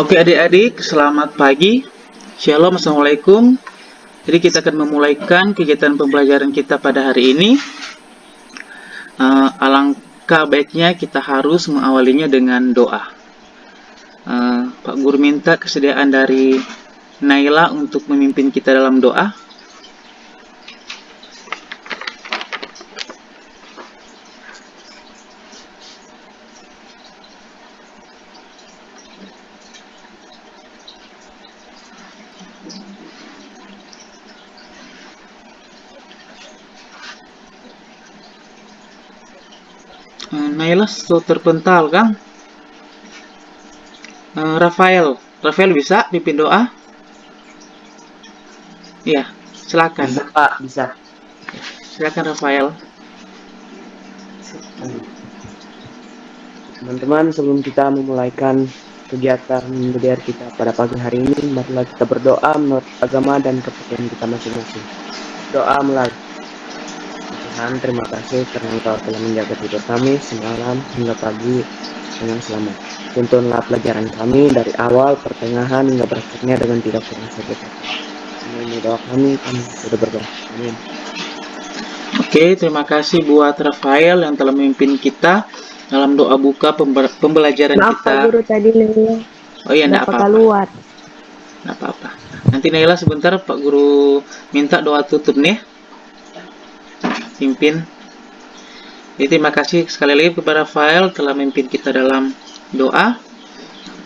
Oke adik-adik, selamat pagi. Shalom, Assalamualaikum. Jadi kita akan memulaikan kegiatan pembelajaran kita pada hari ini. Alangkah baiknya kita harus mengawalinya dengan doa. Pak Guru minta kesediaan dari Naila untuk memimpin kita dalam doa. Naila terpental, Kang. Rafael bisa pimpin doa? Iya, silakan. Bisa Pak, bisa. Silakan Rafael. Teman-teman, sebelum kita memulaikan kegiatan belajar kita pada pagi hari ini, marilah kita berdoa menurut agama dan kepercayaan kita masing-masing. Doa mulai. Tuhan, terima kasih karena Engkau telah menjaga tidur kami semalam hingga pagi dengan selamat. Tuntunlah pelajaran kami dari awal, pertengahan, hingga berakhirnya dengan tidak kurang satu kata. Ini doa kami sudah berdoa. Amin. Oke, terima kasih buat Rafael yang telah memimpin kita dalam doa buka pembelajaran Maaf, kita. Pak Guru tadi Naila. Oh iya, enggak apa-apa. Keluar. Enggak apa-apa. Nanti Naila sebentar Pak Guru minta doa tutup nih. Pimpin. Jadi terima kasih sekali lagi kepada Rafael telah memimpin kita dalam doa.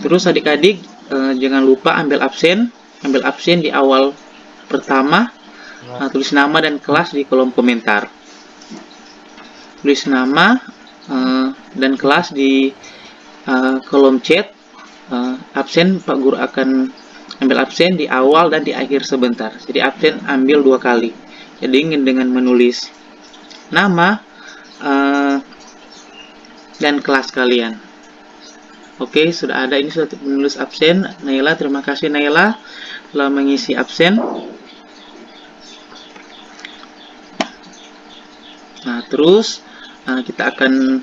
Terus adik-adik jangan lupa ambil absen di awal pertama. Tulis nama dan kelas di kolom komentar. Tulis nama dan kelas di kolom chat. Absen Pak Guru akan ambil absen di awal dan di akhir sebentar. Jadi absen ambil 2 kali. Jadi ingin dengan menulis nama dan kelas kalian. Oke, sudah ada. Ini sudah menulis absen. Naila, terima kasih Naila telah mengisi absen. Nah, terus kita akan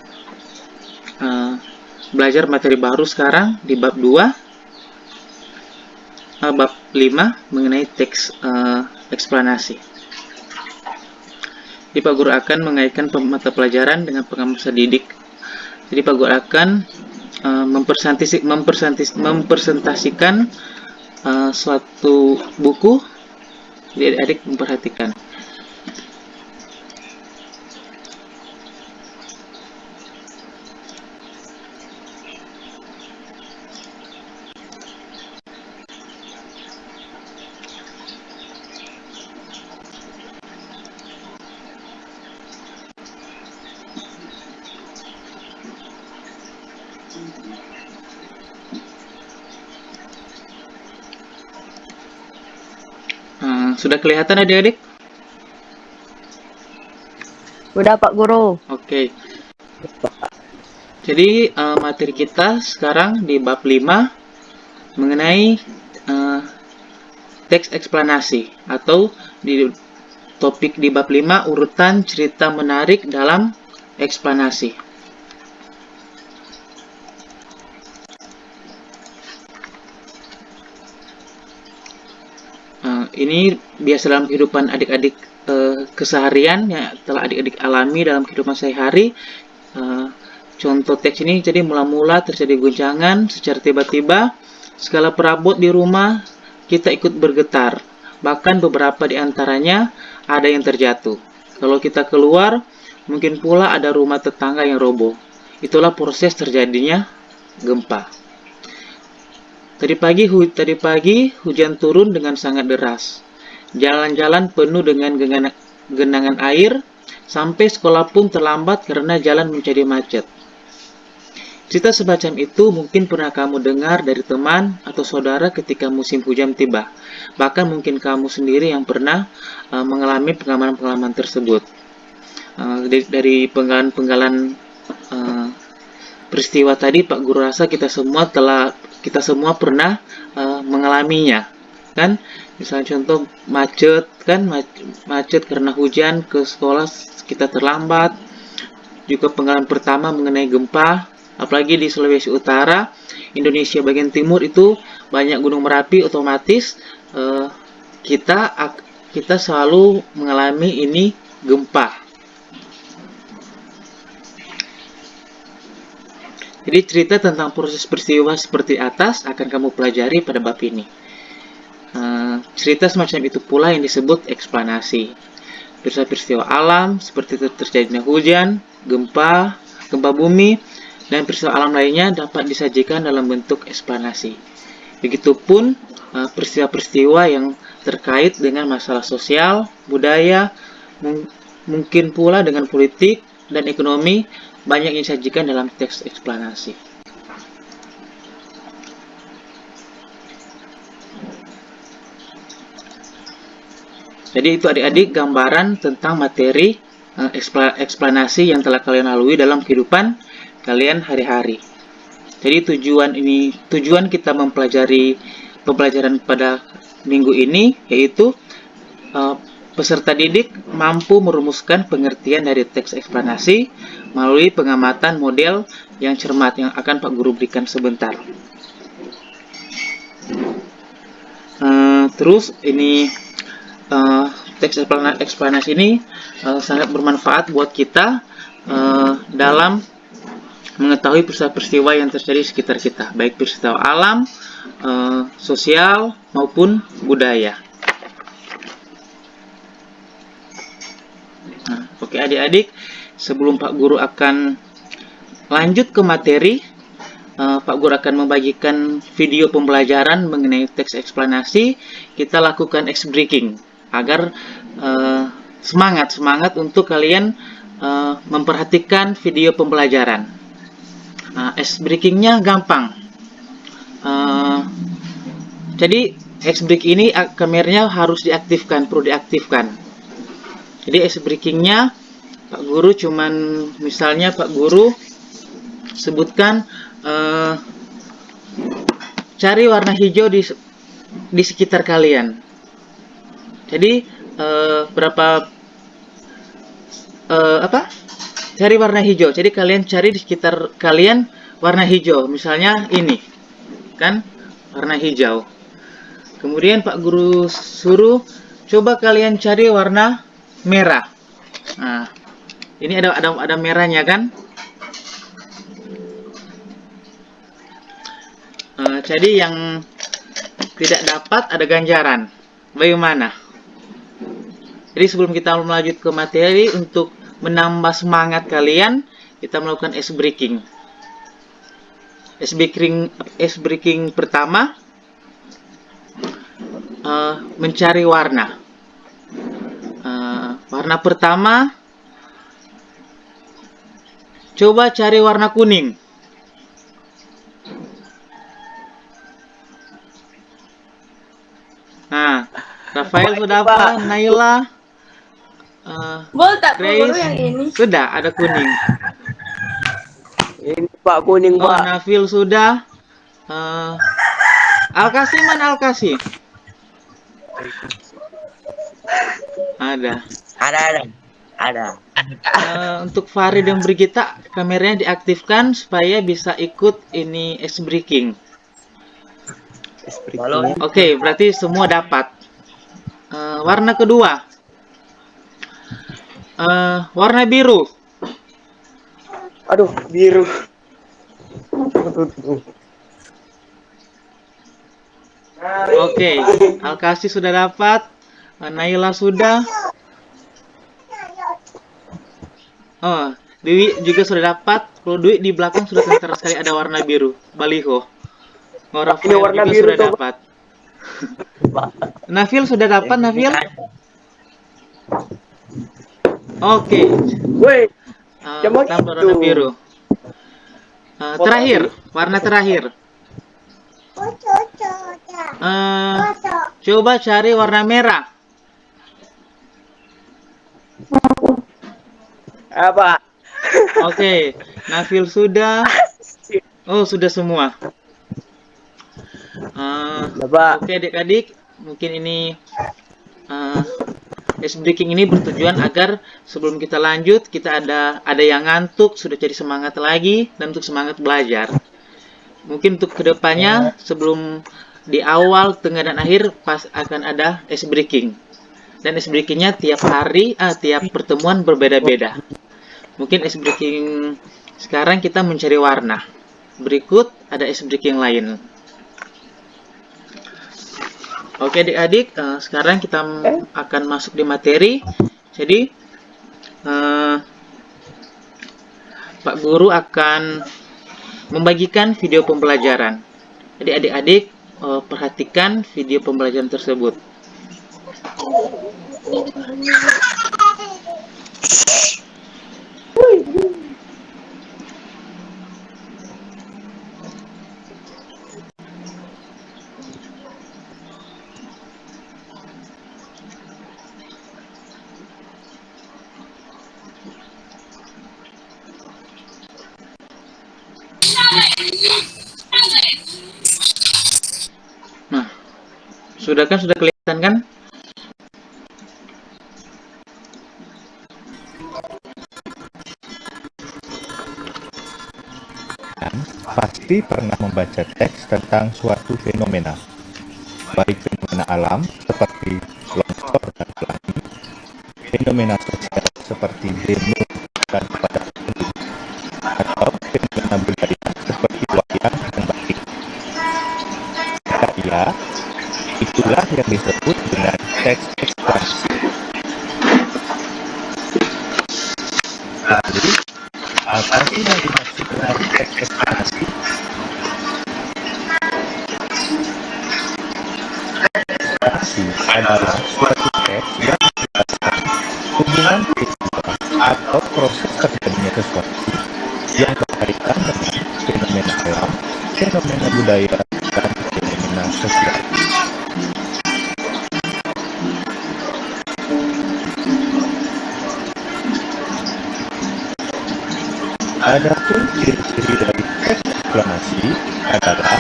belajar materi baru sekarang di bab 2, bab 5 mengenai teks eksplanasi. Jadi Pak Guru akan mengaitkan mata pelajaran dengan pengamatan didik. Jadi Pak Guru akan mempresentasikan suatu buku. Jadi adik-adik memperhatikan. Sudah kelihatan adik-adik? Udah Pak Guru. Oke. Jadi materi kita sekarang di bab 5 mengenai teks eksplanasi, atau di topik di bab 5 urutan cerita menarik dalam eksplanasi. Ini biasa dalam kehidupan adik-adik keseharian yang telah adik-adik alami dalam kehidupan sehari-hari. Contoh teks ini, jadi mula-mula terjadi guncangan secara tiba-tiba, segala perabot di rumah kita ikut bergetar, bahkan beberapa di antaranya ada yang terjatuh. Kalau kita keluar, mungkin pula ada rumah tetangga yang roboh. Itulah proses terjadinya gempa. Tadi pagi hujan turun dengan sangat deras. Jalan-jalan penuh dengan genangan air, sampai sekolah pun terlambat karena jalan menjadi macet. Cerita semacam itu mungkin pernah kamu dengar dari teman atau saudara ketika musim hujan tiba. Bahkan mungkin kamu sendiri yang pernah mengalami pengalaman-pengalaman tersebut. Dari penggalan peristiwa tadi, Pak Guru rasa kita semua pernah mengalaminya, kan? Misalnya contoh macet, kan? Macet karena hujan, ke sekolah kita terlambat. Juga pengalaman pertama mengenai gempa, apalagi di Sulawesi Utara, Indonesia bagian timur itu banyak gunung Merapi, otomatis kita selalu mengalami ini gempa. Jadi cerita tentang proses peristiwa seperti atas akan kamu pelajari pada bab ini. Cerita semacam itu pula yang disebut eksplanasi. Peristiwa alam seperti terjadinya hujan, gempa bumi, dan peristiwa alam lainnya dapat disajikan dalam bentuk eksplanasi. Begitupun peristiwa-peristiwa yang terkait dengan masalah sosial, budaya, mungkin pula dengan politik dan ekonomi, banyak yang disajikan dalam teks eksplanasi. Jadi itu adik-adik gambaran tentang materi eksplanasi yang telah kalian lalui dalam kehidupan kalian hari-hari. Jadi tujuan kita mempelajari pembelajaran pada minggu ini yaitu peserta didik mampu merumuskan pengertian dari teks eksplanasi melalui pengamatan model yang cermat yang akan Pak Guru berikan sebentar. Terus ini teks eksplanasi ini sangat bermanfaat buat kita dalam mengetahui peristiwa-peristiwa yang terjadi di sekitar kita, baik peristiwa alam, sosial maupun budaya. Oke adik-adik, sebelum Pak Guru akan lanjut ke materi, Pak Guru akan membagikan video pembelajaran mengenai teks eksplanasi. Kita lakukan ice breaking agar semangat untuk kalian memperhatikan video pembelajaran. Ice breakingnya gampang. Jadi ice break ini kameranya harus perlu diaktifkan. Jadi ice breakingnya Pak Guru cuman misalnya Pak Guru sebutkan cari warna hijau di sekitar kalian. Jadi cari warna hijau. Jadi kalian cari di sekitar kalian warna hijau. Misalnya ini kan warna hijau. Kemudian Pak Guru suruh coba kalian cari warna merah. Nah, ini ada merahnya kan? Jadi yang tidak dapat ada ganjaran. Bagaimana? Jadi sebelum kita melanjut ke materi, untuk menambah semangat kalian, kita melakukan ice breaking. Ice breaking pertama, mencari warna. Warna pertama, coba cari warna kuning. Nah, Rafael sudah apa? Naila, Grace, yang ini sudah ada kuning. Ini Pak kuning Pak. Nafil sudah. Alkasi mana Alkasi? Ada. Untuk Farid dan Brigita, kameranya diaktifkan supaya bisa ikut ini ice breaking. Oke, berarti semua dapat. Warna kedua, warna biru. Aduh, biru. Oke, Alkasi sudah dapat. Naila sudah. Oh, Dewi juga sudah dapat. Kalau Dewi di belakang sudah tertera sekali ada warna biru, baliho. Oh, Rafael juga sudah dapat. Nafil sudah dapat, Nafil? Oke. Tambah warna biru. Terakhir, warna terakhir. Coba cari warna merah. Apa? Oke, Nafil sudah. Oh, sudah semua. Oke adik-adik, mungkin ini Ice breaking ini bertujuan agar sebelum kita lanjut, kita ada yang ngantuk, sudah jadi semangat lagi, dan untuk semangat belajar. Mungkin untuk kedepannya, sebelum di awal, tengah, dan akhir, pas akan ada ice breaking. Dan ice breakingnya tiap hari, tiap pertemuan berbeda-beda. Mungkin ice breaking sekarang kita mencari warna. Berikut ada ice breaking lain. Oke adik-adik, sekarang kita akan masuk di materi. Jadi, Pak Guru akan membagikan video pembelajaran. Jadi adik-adik perhatikan video pembelajaran tersebut. Nah, sudah kelihatan kan? Pasti pernah membaca teks tentang suatu fenomena, baik fenomena alam seperti longsor dan pelangi, fenomena sosial seperti demo dan pada penduduk, atau fenomena budaya seperti wayang dan batik. Ya, itulah yang disebut dengan teks ekspansi. Lalu, apa sih yang dimaksud dengan teks ekspansi? Ekspansi adalah suatu teks yang menjelaskan hubungan peristiwa atau proses terjadinya sesuatu yang berkaitan dengan fenomena alam, fenomena budaya, dan fenomena sosial. Adapun ciri-ciri dari teks eksplanasi adalah: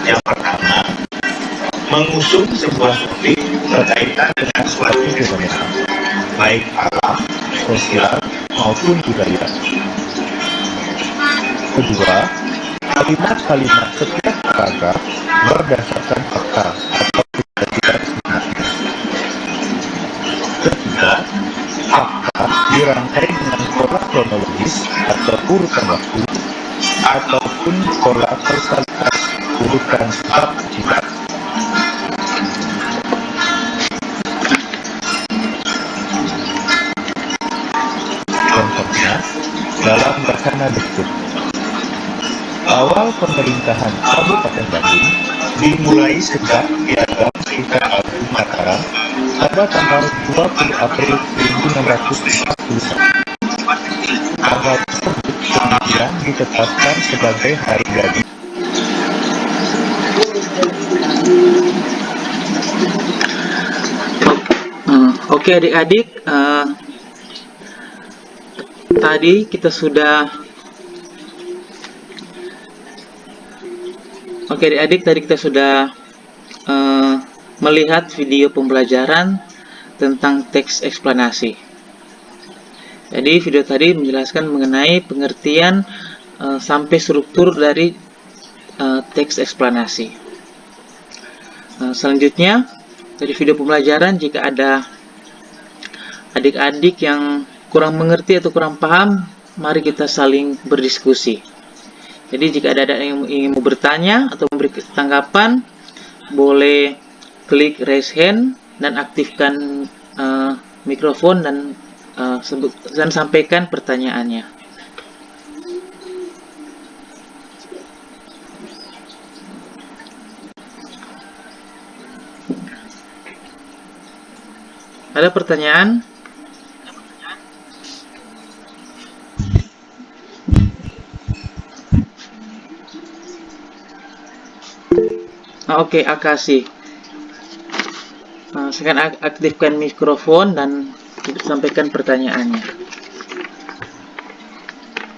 yang pertama, mengusung sebuah topik berkaitan dengan suatu fenomena, baik alam, sosial, maupun budaya. Kedua, kalimat-kalimat setiap paragraf berdasarkan fakta atau tidak sebenarnya. Ketiga, fakta dirangkai dengan pola kronologis atau urutan waktu, ataupun pola kausalitas urutan sebab akibat. Contohnya, dalam rencana berikut. Awal pemerintahan Kabupaten Bandung dimulai sejak Piagam Sultan Agung Mataram pada tanggal 20 April 1641. Tanggal tersebut kemudian ditetapkan sebagai hari jadi. Oke adik-adik, tadi kita sudah melihat video pembelajaran tentang teks eksplanasi. Jadi video tadi menjelaskan mengenai pengertian sampai struktur dari teks eksplanasi. Selanjutnya dari video pembelajaran, jika ada adik-adik yang kurang mengerti atau kurang paham, mari kita saling berdiskusi. Jadi jika ada yang ingin mau bertanya atau memberi tanggapan, boleh klik raise hand dan aktifkan mikrofon dan sampaikan pertanyaannya. Ada pertanyaan? Oke, Akasi. Sekarang aktifkan mikrofon dan sampaikan pertanyaannya.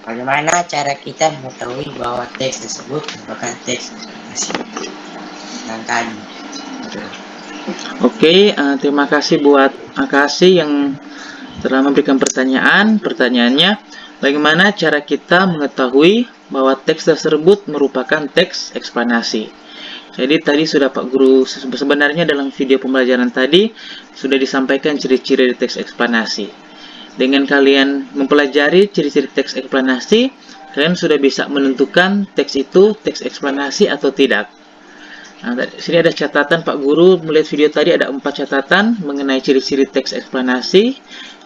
Bagaimana cara kita mengetahui bahwa teks tersebut merupakan teks eksplanasi? Langkahnya. Oke, terima kasih buat Makasih yang telah memberikan pertanyaan. Pertanyaannya, bagaimana cara kita mengetahui bahwa teks tersebut merupakan teks eksplanasi? Jadi tadi sudah Pak Guru, sebenarnya dalam video pembelajaran tadi sudah disampaikan ciri-ciri teks eksplanasi. Dengan kalian mempelajari ciri-ciri teks eksplanasi, kalian sudah bisa menentukan teks itu teks eksplanasi atau tidak. Nah, di sini ada catatan Pak Guru, melihat video tadi ada 4 catatan mengenai ciri-ciri teks eksplanasi.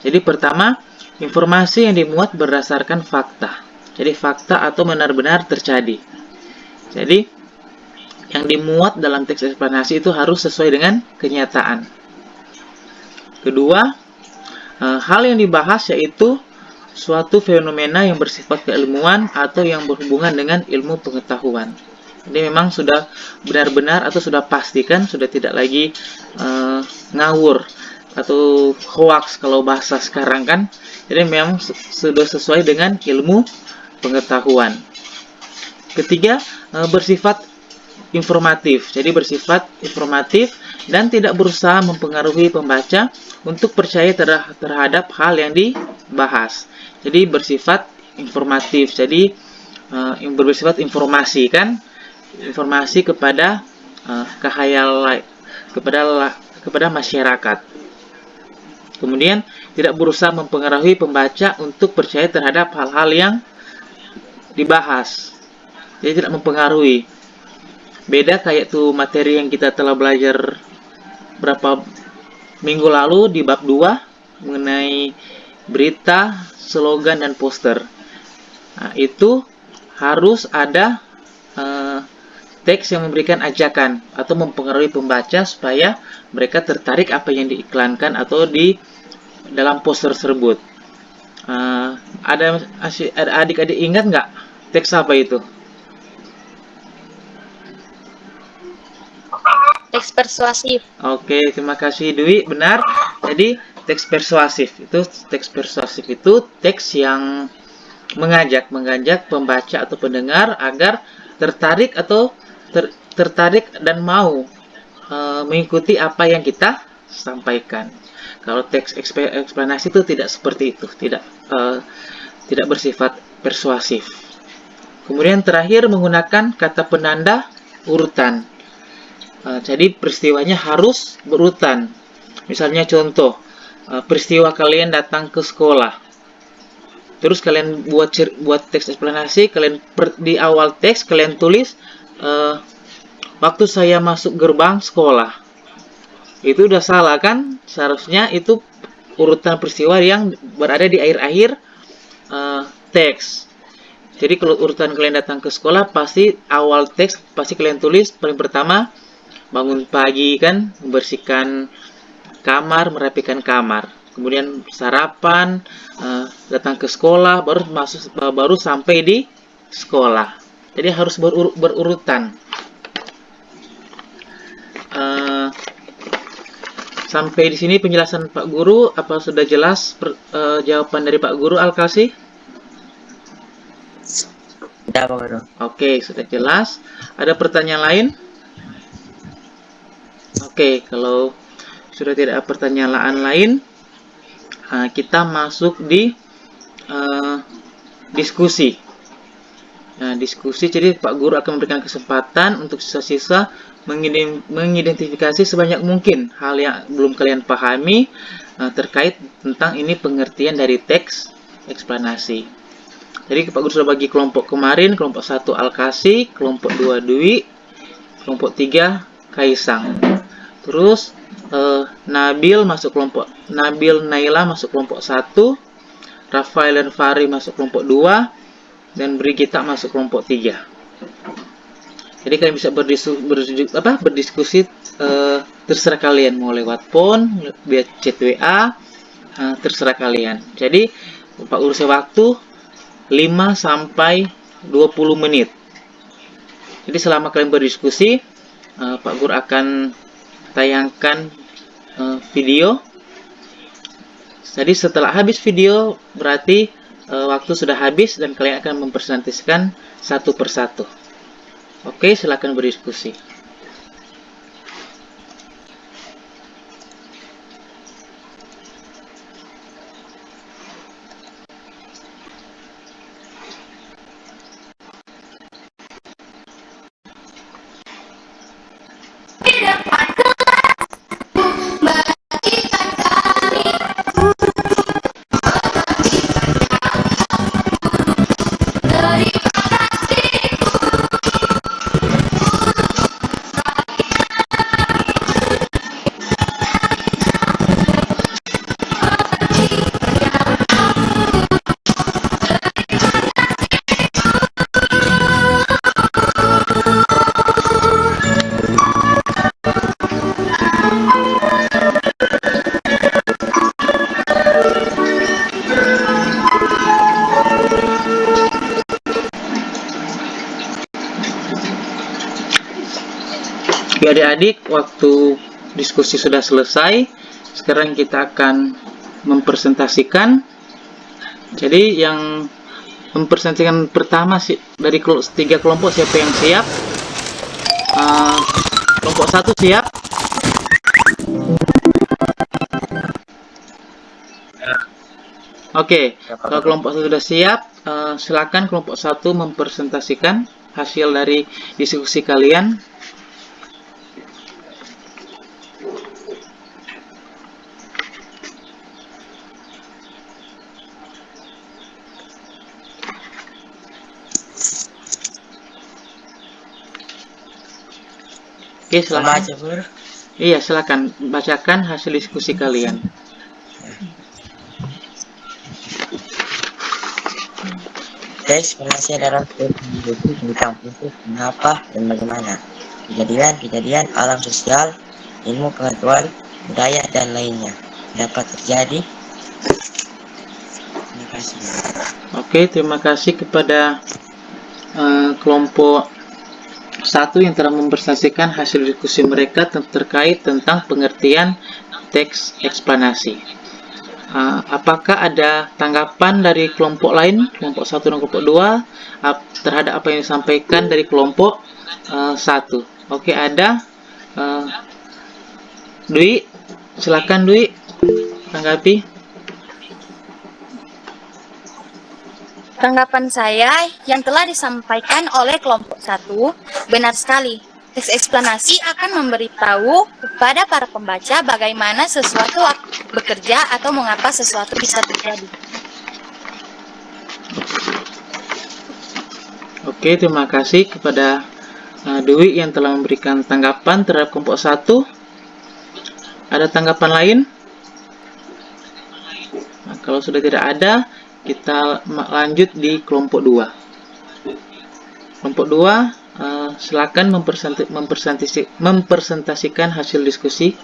Jadi pertama, informasi yang dimuat berdasarkan fakta. Jadi fakta atau benar-benar terjadi. Jadi yang dimuat dalam teks eksplanasi itu harus sesuai dengan kenyataan. Kedua, hal yang dibahas yaitu suatu fenomena yang bersifat keilmuan atau yang berhubungan dengan ilmu pengetahuan. Jadi memang sudah benar-benar atau sudah pastikan, sudah tidak lagi ngawur atau hoax kalau bahasa sekarang kan. Jadi memang sudah sesuai dengan ilmu pengetahuan. Ketiga, bersifat informatif. Jadi bersifat informatif dan tidak berusaha mempengaruhi pembaca untuk percaya terhadap hal yang dibahas. Jadi bersifat informatif. Jadi bersifat informasi kan, informasi kepada kehayalan kepada masyarakat. Kemudian tidak berusaha mempengaruhi pembaca untuk percaya terhadap hal-hal yang dibahas. Jadi tidak mempengaruhi. Beda kayak tuh materi yang kita telah belajar berapa minggu lalu di bab 2 mengenai berita, slogan, dan poster. Nah, itu harus ada teks yang memberikan ajakan atau mempengaruhi pembaca supaya mereka tertarik apa yang diiklankan atau di dalam poster tersebut. Ada adik-adik ingat nggak teks apa itu? Teks persuasif. Oke, terima kasih Dwi. Benar. Jadi teks persuasif itu teks yang mengajak pembaca atau pendengar agar tertarik atau tertarik dan mau mengikuti apa yang kita sampaikan. Kalau teks eksplanasi itu tidak seperti itu, tidak bersifat persuasif. Kemudian terakhir menggunakan kata penanda urutan. Jadi peristiwanya harus berurutan. Misalnya contoh, peristiwa kalian datang ke sekolah. Terus kalian buat teks eksplanasi, kalian di awal teks kalian tulis waktu saya masuk gerbang sekolah. Itu udah salah kan? Seharusnya itu urutan peristiwa yang berada di akhir-akhir teks. Jadi kalau urutan kalian datang ke sekolah, pasti awal teks pasti kalian tulis paling pertama bangun pagi kan, membersihkan kamar, merapikan kamar. Kemudian sarapan, datang ke sekolah, baru sampai di sekolah. Jadi harus berurutan. Sampai di sini penjelasan Pak Guru. Apa sudah jelas jawaban dari Pak Guru Al-Kasih? Sudah, Pak Guru. Oke, sudah jelas. Ada pertanyaan lain? Oke, kalau sudah tidak ada pertanyaan lain, kita masuk di diskusi. Nah, diskusi, jadi Pak Guru akan memberikan kesempatan untuk siswa-siswa mengidentifikasi sebanyak mungkin hal yang belum kalian pahami terkait tentang ini pengertian dari teks eksplanasi. Jadi Pak Guru sudah bagi kelompok kemarin, kelompok 1 Al-Kasih, kelompok 2 Dwi, kelompok 3 Kaisang. Terus Nabil Naila masuk kelompok 1, Rafael dan Fahri masuk kelompok 2, dan Brigita masuk kelompok 3. Jadi kalian bisa berdiskusi terserah kalian, mau lewat phone, via chat WA, terserah kalian. Jadi Pak Guru waktu 5 sampai 20 menit. Jadi selama kalian berdiskusi, Pak Guru akan tayangkan video. Jadi setelah habis video berarti waktu sudah habis dan kalian akan mempresentasikan satu persatu. Oke, silakan berdiskusi. Ya adik-adik, waktu diskusi sudah selesai. Sekarang kita akan mempresentasikan. Jadi yang mempresentasikan pertama sih dari 3 kelompok, siapa yang siap? Kelompok 1 siap? Oke, kalau kelompok 1 sudah siap, silakan kelompok 1 mempresentasikan hasil dari diskusi kalian. Oke, Sama silakan. aja, Bro. Iya, silakan bacakan hasil diskusi kalian. Teks eksplorasi adalah tentang proses mengapa dan bagaimana kejadian alam sosial, ilmu pengetahuan, budaya, dan lainnya dapat terjadi. Terima kasih. Oke, terima kasih kepada kelompok 1 yang telah mempresentasikan hasil diskusi mereka terkait tentang pengertian teks eksplanasi. Apakah ada tanggapan dari kelompok lain, kelompok 1 dan kelompok 2, terhadap apa yang disampaikan dari kelompok 1? Oke, ada. Dwi, silakan Dwi, tanggapi. Tanggapan saya yang telah disampaikan oleh kelompok 1 benar sekali. Teks eksplanasi akan memberitahu kepada para pembaca bagaimana sesuatu bekerja atau mengapa sesuatu bisa terjadi. Oke, terima kasih kepada Dwi yang telah memberikan tanggapan terhadap kelompok 1. Ada tanggapan lain? Nah, kalau sudah tidak ada, kita lanjut di kelompok 2. Kelompok 2, silakan mempresentasikan hasil diskusi.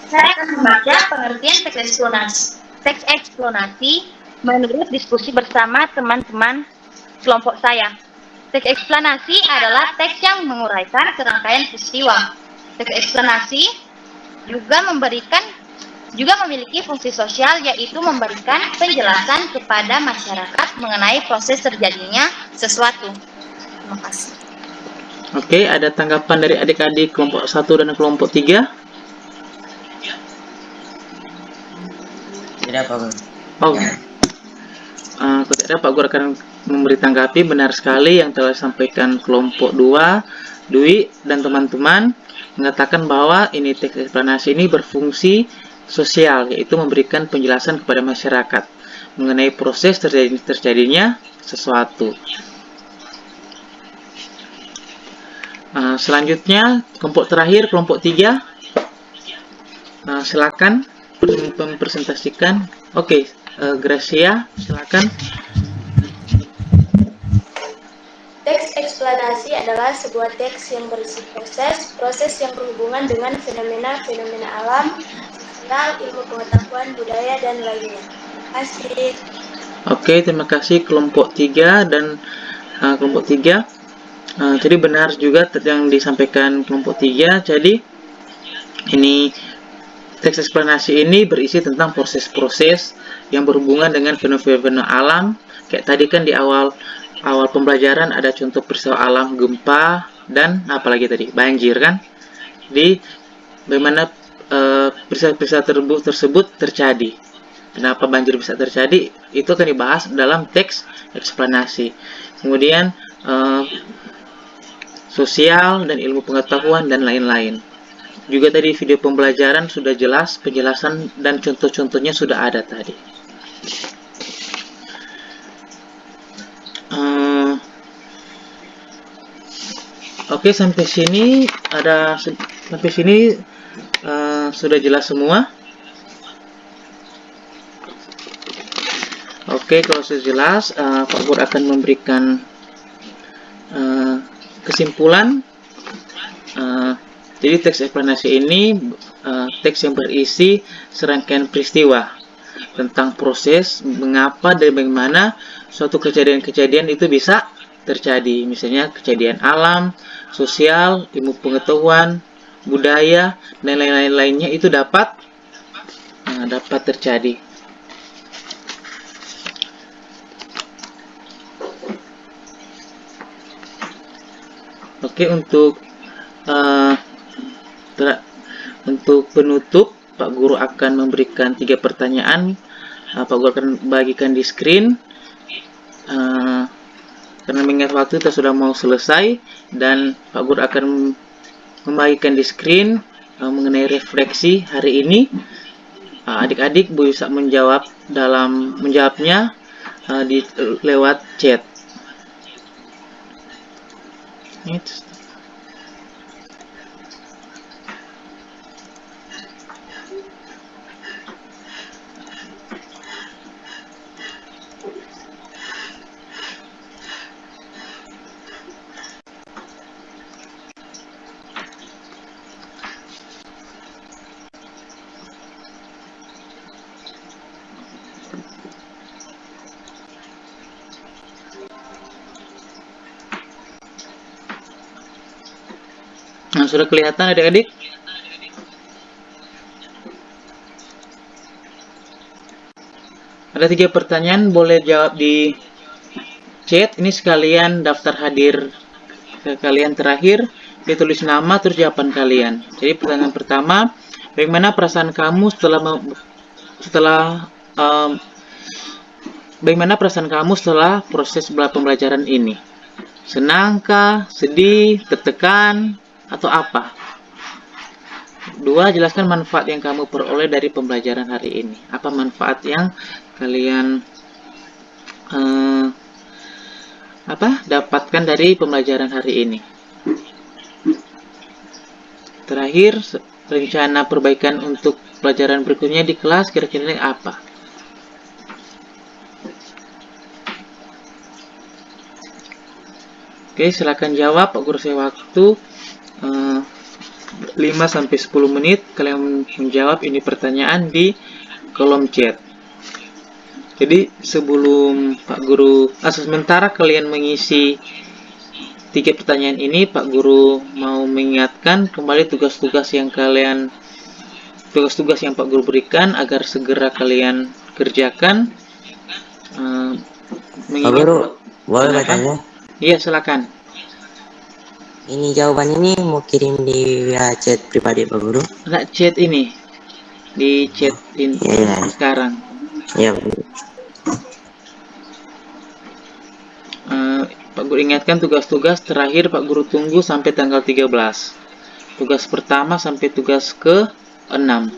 Saya akan membaca pengertian teks eksplorasi. Teks eksplorasi menurut diskusi bersama teman-teman kelompok saya. Teks eksplanasi adalah teks yang menguraikan serangkaian peristiwa. Teks eksplanasi juga memiliki fungsi sosial, yaitu memberikan penjelasan kepada masyarakat mengenai proses terjadinya sesuatu. Terima kasih. Oke, ada tanggapan dari adik-adik kelompok 1 dan kelompok 3? Tidak apa, Bro. Oh, aku tidak dapat, gue akan memberi tanggapi. Benar sekali yang telah disampaikan kelompok 2, Dwi dan teman-teman mengatakan bahwa ini teks eksplanasi ini berfungsi sosial, yaitu memberikan penjelasan kepada masyarakat mengenai proses terjadinya sesuatu. Selanjutnya, kelompok terakhir, kelompok 3. Silakan mempresentasikan. Oke, Gracia, silakan. Teks eksplanasi adalah sebuah teks yang berisi proses yang berhubungan dengan fenomena-fenomena alam, sosial, ilmu pengetahuan, budaya, dan lainnya. Terima kasih. Oke, terima kasih kelompok 3 dan kelompok 3. Jadi benar juga yang disampaikan kelompok 3. Jadi ini teks eksplanasi ini berisi tentang proses-proses yang berhubungan dengan fenomena alam. Kayak tadi kan di awal pembelajaran ada contoh peristiwa alam, gempa, dan apalagi tadi banjir kan. Di bagaimana peristiwa tersebut terjadi. Kenapa banjir bisa terjadi? Itu akan dibahas dalam teks eksplanasi. Kemudian sosial dan ilmu pengetahuan dan lain-lain. Juga tadi video pembelajaran sudah jelas, penjelasan dan contoh-contohnya sudah ada tadi. Oke, sampai sini sudah jelas semua. Oke, kalau sudah jelas, Pak Guru akan memberikan kesimpulan. Jadi teks eksplanasi ini teks yang berisi serangkaian peristiwa. tentang proses mengapa dan bagaimana suatu kejadian-kejadian itu bisa terjadi. Misalnya kejadian alam, sosial, ilmu pengetahuan, budaya, dan lain-lain lainnya itu dapat terjadi. Oke, untuk penutup, Pak Guru akan memberikan 3 pertanyaan. Pak Guru akan bagikan di screen. Karena mengingat waktu kita sudah mau selesai, dan Pak Guru akan membagikan di screen mengenai refleksi hari ini. Adik-adik bisa menjawabnya lewat chat. Nah, sudah kelihatan adik-adik? Ada 3 pertanyaan, boleh jawab di chat. Ini sekalian daftar hadir ke kalian terakhir, ditulis nama terus jawaban kalian. Jadi pertanyaan pertama, bagaimana perasaan kamu setelah proses pembelajaran ini? Senangkah, sedih, tertekan, atau apa? 2, jelaskan manfaat yang kamu peroleh dari pembelajaran hari ini. Apa manfaat yang kalian dapatkan dari pembelajaran hari ini? Terakhir, rencana perbaikan untuk pelajaran berikutnya di kelas kira-kira apa? Oke, silakan jawab. Pak Guru saya waktu 5-10 menit. Kalian menjawab ini pertanyaan di kolom chat. Jadi sebelum Pak Guru, sementara kalian mengisi 3 pertanyaan ini, Pak Guru mau mengingatkan kembali tugas-tugas yang Pak Guru berikan agar segera kalian kerjakan. Pak Guru, boleh bertanya? Iya, silakan. Ini jawaban ini mau kirim di chat pribadi Pak Guru? Enggak, chat ini. Di chat ini sekarang. Iya, Pak Guru. Pak Guru ingatkan tugas-tugas terakhir Pak Guru tunggu sampai tanggal 13. Tugas pertama sampai tugas ke-6.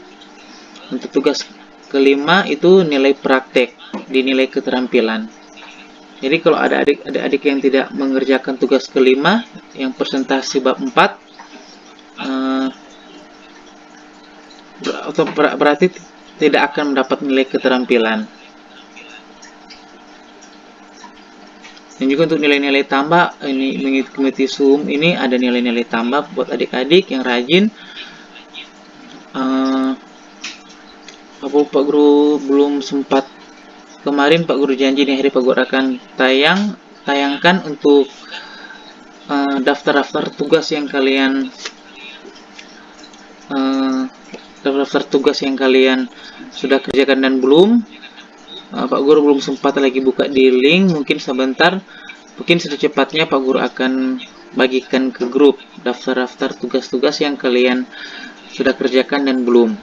Untuk tugas ke-5 itu nilai praktek, dinilai keterampilan. Jadi kalau ada adik-adik yang tidak mengerjakan tugas ke-5 yang presentasi bab 4, berarti tidak akan mendapat nilai keterampilan. Dan juga untuk nilai-nilai tambah, ini mengikuti Zoom ini ada nilai-nilai tambah buat adik-adik yang rajin. Pak Guru belum sempat. Kemarin Pak Guru janji nih hari Pak Guru akan tayangkan untuk daftar-daftar tugas yang kalian sudah kerjakan dan belum. Pak Guru belum sempat lagi buka di link, mungkin sebentar, mungkin secepatnya Pak Guru akan bagikan ke grup daftar-daftar tugas-tugas yang kalian sudah kerjakan dan belum.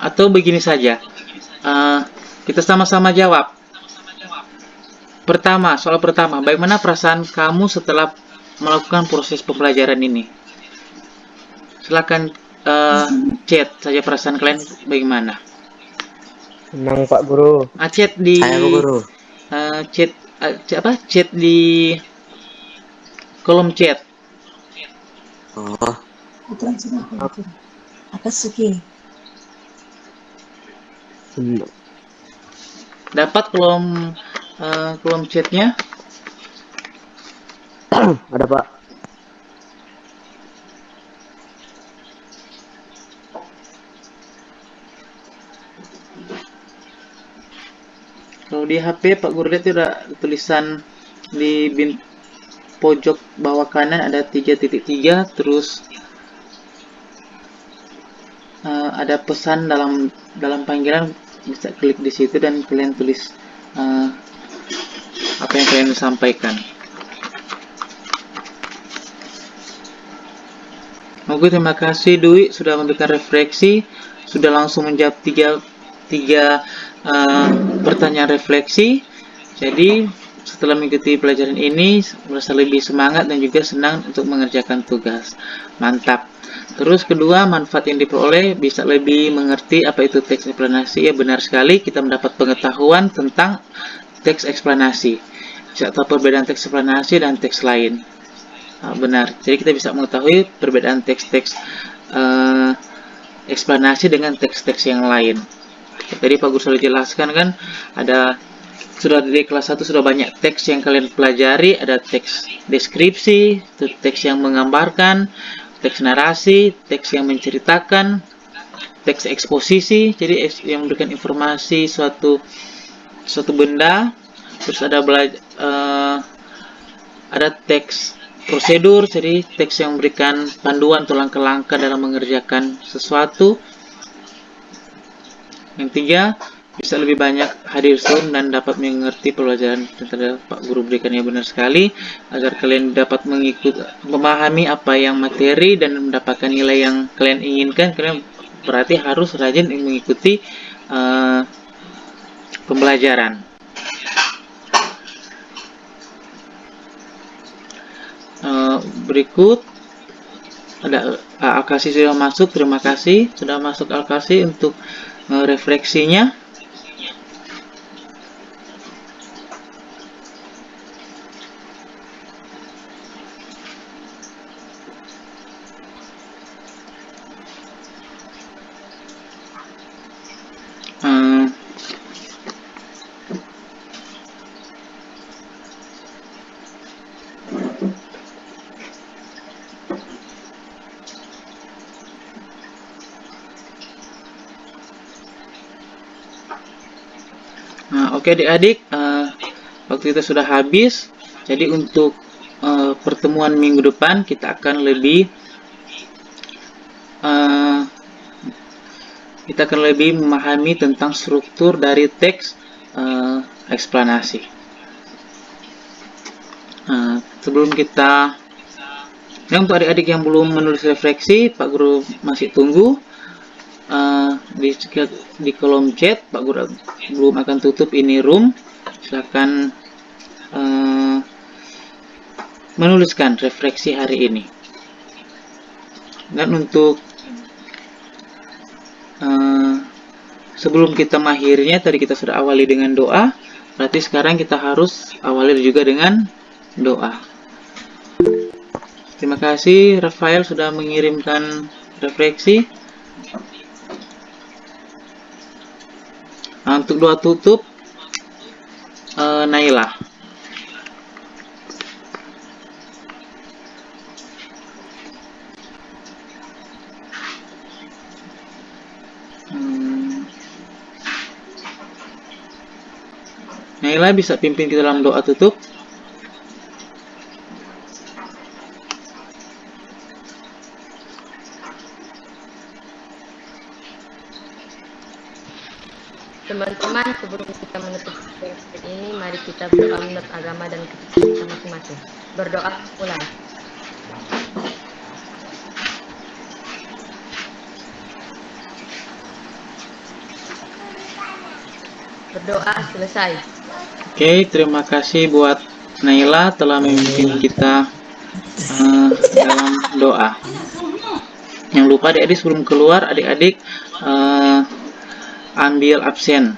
Atau begini saja, kita sama-sama jawab. Soal pertama, bagaimana perasaan kamu setelah melakukan proses pembelajaran ini? Silakan chat saja perasaan kalian bagaimana. Senang Pak Guru. Chat di Saya Pak Guru. Chat di kolom chat. Oh, Dapat kolom chatnya? Ada Pak. Kalau di HP Pak Guru lihat itu ada tulisan di pojok bawah kanan ada 3.3, terus ada pesan dalam panggilan, bisa klik di situ dan kalian tulis apa yang kalian sampaikan. Oke, terima kasih Dwi sudah memberikan refleksi, sudah langsung menjawab tiga pertanyaan refleksi. Jadi setelah mengikuti pelajaran ini merasa lebih semangat dan juga senang untuk mengerjakan tugas. Mantap. Terus kedua, manfaat yang diperoleh bisa lebih mengerti apa itu teks eksplanasi. Ya, benar sekali, kita mendapat pengetahuan tentang teks eksplanasi. Bisa tahu perbedaan teks eksplanasi dan teks lain. Benar, jadi kita bisa mengetahui perbedaan teks-teks eksplanasi dengan teks-teks yang lain. Tadi Pak Guru sudah jelaskan kan, sudah di kelas 1 sudah banyak teks yang kalian pelajari, ada teks deskripsi, teks yang menggambarkan, teks narasi, teks yang menceritakan, teks eksposisi, jadi yang memberikan informasi suatu benda, terus ada teks prosedur, jadi teks yang memberikan panduan atau langkah-langkah dalam mengerjakan sesuatu. Yang tiga, bisa lebih banyak hadir Zoom dan dapat mengerti pelajaran yang Pak Guru berikan. Ya, benar sekali, agar kalian dapat memahami apa yang materi dan mendapatkan nilai yang kalian inginkan, kalian berarti harus rajin mengikuti pembelajaran. Berikut ada Alkasi sudah masuk, terima kasih sudah masuk Alkasi untuk refleksinya. Oke adik-adik, waktu kita sudah habis. Jadi untuk pertemuan minggu depan kita akan lebih memahami tentang struktur dari teks eksplanasi. Sebelum kita, untuk adik-adik yang belum menulis refleksi, Pak Guru masih tunggu. Di kolom chat Pak Guru belum akan tutup ini room, silakan menuliskan refleksi hari ini. Dan untuk sebelum kita mengakhirinya, tadi kita sudah awali dengan doa, berarti sekarang kita harus awali juga dengan doa. Terima kasih Rafael sudah mengirimkan refleksi. Untuk doa tutup, Naila. Naila bisa pimpin kita dalam doa tutup. Teman-teman, sebelum kita menutup sesi ini, mari kita berdoa menurut agama dan kepercayaan kita masing-masing. Berdoa mulai. Berdoa selesai. Oke, terima kasih buat Naila telah memimpin kita dalam doa. Jangan lupa adik-adik sebelum keluar, adik-adik ambil absen